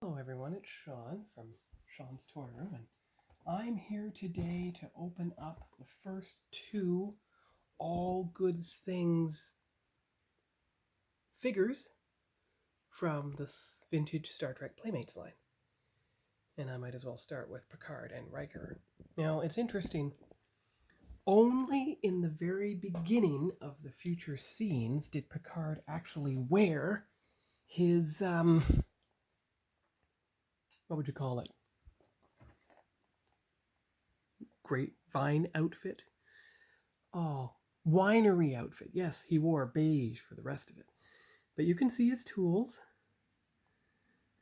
Hello everyone, it's Sean from Sean's Toy Room, and I'm here today to open up the first two All Good Things figures from the vintage Star Trek Playmates line. And I might as well start with Picard and Riker. Now, it's interesting, only in the very beginning of the future scenes did Picard actually wear his, what would you call it? Grapevine outfit? Oh, winery outfit. Yes, he wore beige for the rest of it. But you can see his tools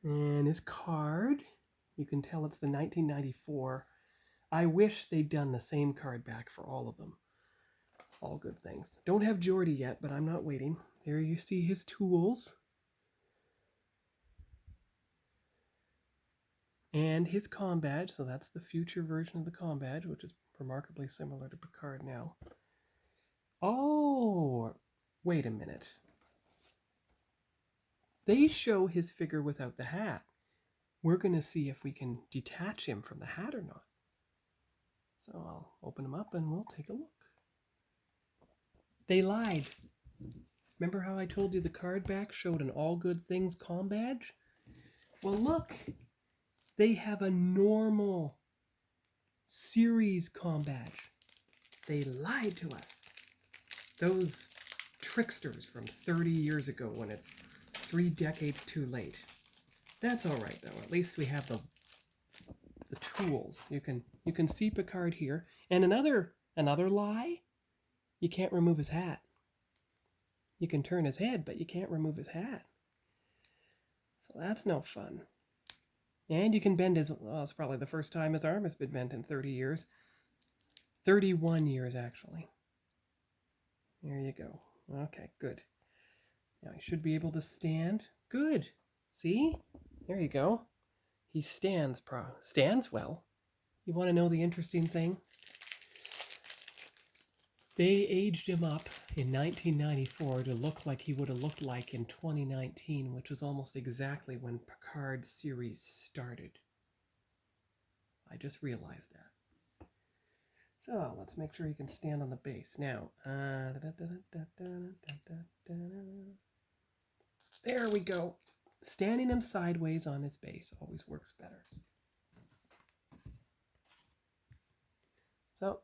and his card. You can tell it's the 1994. I wish they'd done the same card back for all of them. All good things. Don't have Geordi yet, but I'm not waiting. There you see his tools. And his comm badge. So that's the future version of the comm badge, which is remarkably similar to Picard now. Oh, wait a minute. They show his figure without the hat. We're going to see if we can detach him from the hat or not. So I'll open him up and we'll take a look. They lied. Remember how I told you the card back showed an All Good Things comm badge? Well, look. They have a normal series comm badge. They lied to us. Those tricksters from 30 years ago when it's 3 decades too late. That's all right, though. At least we have the tools. You can see Picard here. And another lie, you can't remove his hat. You can turn his head, but you can't remove his hat. So that's no fun. And you can bend his, well, it's probably the first time his arm has been bent in 30 years. 31 years, actually. There you go. Okay, good. Now he should be able to stand. Good. See? There you go. He stands well. You want to know the interesting thing? They aged him up in 1994 to look like he would have looked like in 2019, which was almost exactly when Picard's series started. I just realized that. So let's make sure he can stand on the base. Now, there we go. Standing him sideways on his base always works better. So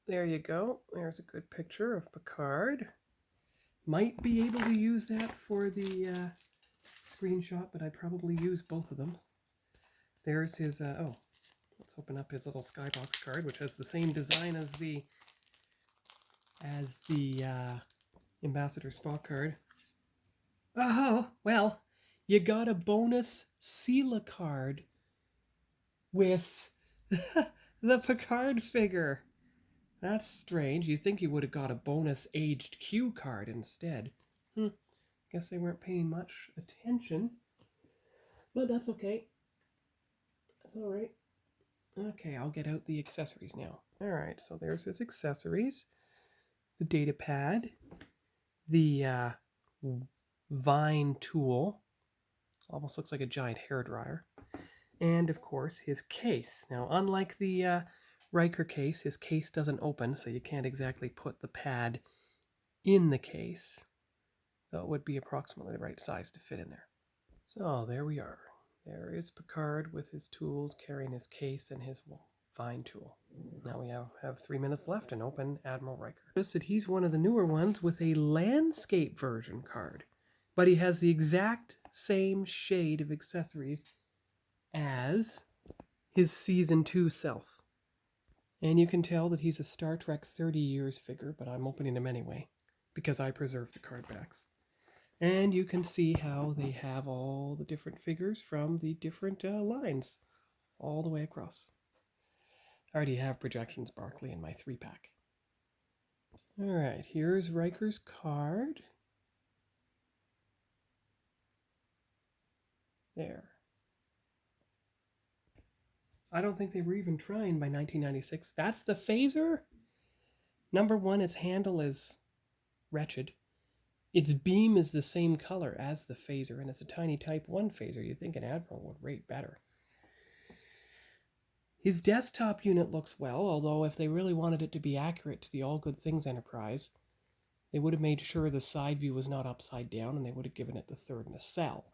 there you go. There's a good picture of Picard. Might be able to use that for the screenshot, but I'd probably use both of them. There's his, let's open up his little skybox card, which has the same design as the Ambassador Spock card. Oh, well, you got a bonus Sela card with the Picard figure. That's strange. You'd think you would have got a bonus aged Q card instead. Guess they weren't paying much attention. But that's okay. That's all right. Okay, I'll get out the accessories now. All right, so there's his accessories. The data pad. The vine tool. Almost looks like a giant hairdryer. And, of course, his case. Now, unlike the Riker case, his case doesn't open, so you can't exactly put the pad in the case. So it would be approximately the right size to fit in there. So there we are. There is Picard with his tools, carrying his case and his vine tool. Now we have 3 minutes left and open Admiral Riker. Notice that he's one of the newer ones with a landscape version card, but he has the exact same shade of accessories as his Season 2 self. And you can tell that he's a Star Trek 30 years figure, but I'm opening him anyway because I preserve the card backs. And you can see how they have all the different figures from the different lines all the way across. I already have Projections Barkley in my 3-pack. All right, here's Riker's card. There. I don't think they were even trying by 1996. That's the phaser? Number 1, its handle is wretched. Its beam is the same color as the phaser, and it's a tiny Type 1 phaser. You'd think an Admiral would rate better. His desktop unit looks well, although if they really wanted it to be accurate to the All Good Things Enterprise, they would have made sure the side view was not upside down, and they would have given it the third nacelle.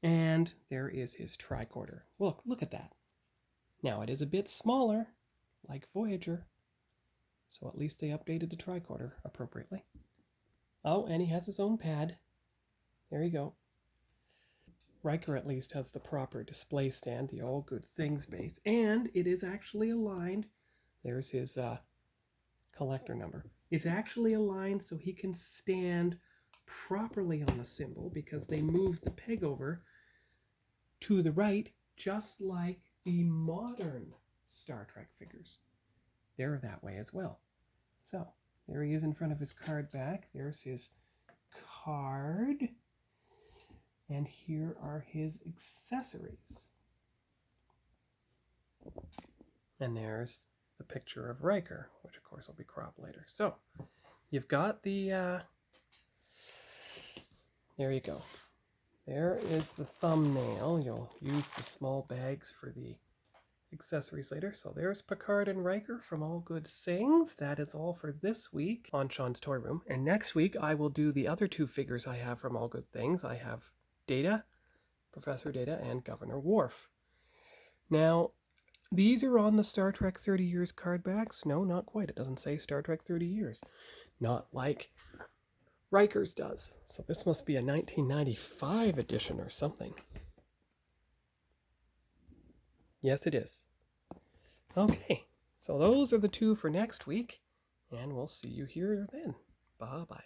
And there is his tricorder. Look at that. Now it is a bit smaller, like Voyager, so at least they updated the tricorder appropriately. Oh, and he has his own pad. There you go. Riker at least has the proper display stand, the All Good Things base, and it is actually aligned. There's his collector number. It's actually aligned so he can stand properly on the symbol because they moved the peg over to the right, just like the modern Star Trek figures. They're that way as well. So there he is in front of his card back. There's his card. And here are his accessories. And there's the picture of Riker, which of course will be cropped later. So you've got the, there you go. There is the thumbnail. You'll use the small bags for the accessories later. So there's Picard and Riker from All Good Things. That is all for this week on Sean's Toy Room. And next week I will do the other two figures I have from All Good Things. I have Data, Professor Data, and Governor Worf. Now, these are on the Star Trek 30 Years card backs. No, not quite. It doesn't say Star Trek 30 Years. Not like Riker's does. So this must be a 1995 edition or something. Yes, it is. Okay, so those are the two for next week, and we'll see you here then. Bye-bye.